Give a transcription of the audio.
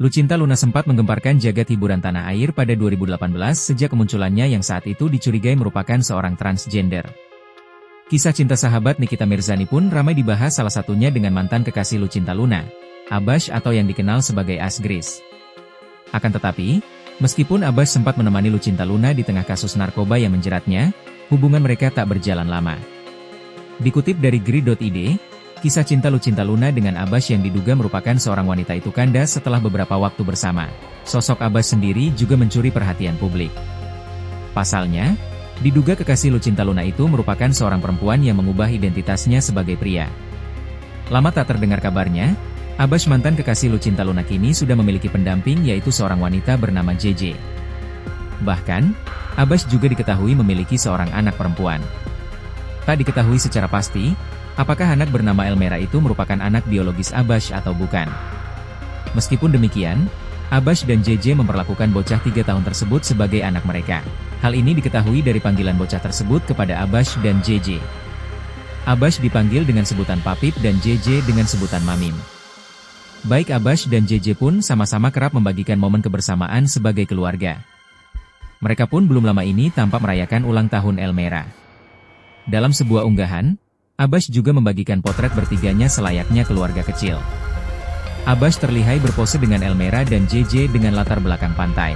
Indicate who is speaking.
Speaker 1: Lucinta Luna sempat menggemparkan jagat hiburan tanah air pada 2018 sejak kemunculannya yang saat itu dicurigai merupakan seorang transgender. Kisah cinta sahabat Nikita Mirzani pun ramai dibahas, salah satunya dengan mantan kekasih Lucinta Luna, Abbas atau yang dikenal sebagai Asgris. Akan tetapi, meskipun Abbas sempat menemani Lucinta Luna di tengah kasus narkoba yang menjeratnya, hubungan mereka tak berjalan lama. Dikutip dari Gri.id, kisah cinta Lucinta Luna dengan Abbas yang diduga merupakan seorang wanita itu kandas setelah beberapa waktu bersama. Sosok Abbas sendiri juga mencuri perhatian publik. Pasalnya, diduga kekasih Lucinta Luna itu merupakan seorang perempuan yang mengubah identitasnya sebagai pria. Lama tak terdengar kabarnya, Abbas mantan kekasih Lucinta Luna kini sudah memiliki pendamping, yaitu seorang wanita bernama JJ. Bahkan, Abbas juga diketahui memiliki seorang anak perempuan. Tak diketahui secara pasti, apakah anak bernama Elmera itu merupakan anak biologis Abbas atau bukan. Meskipun demikian, Abbas dan JJ memperlakukan bocah 3 tahun tersebut sebagai anak mereka. Hal ini diketahui dari panggilan bocah tersebut kepada Abbas dan JJ. Abbas dipanggil dengan sebutan Papip dan JJ dengan sebutan Mamim. Baik Abbas dan JJ pun sama-sama kerap membagikan momen kebersamaan sebagai keluarga. Mereka pun belum lama ini tampak merayakan ulang tahun Elmera. Dalam sebuah unggahan, Abbas juga membagikan potret bertiganya selayaknya keluarga kecil. Abbas terlihat berpose dengan Elmera dan JJ dengan latar belakang pantai.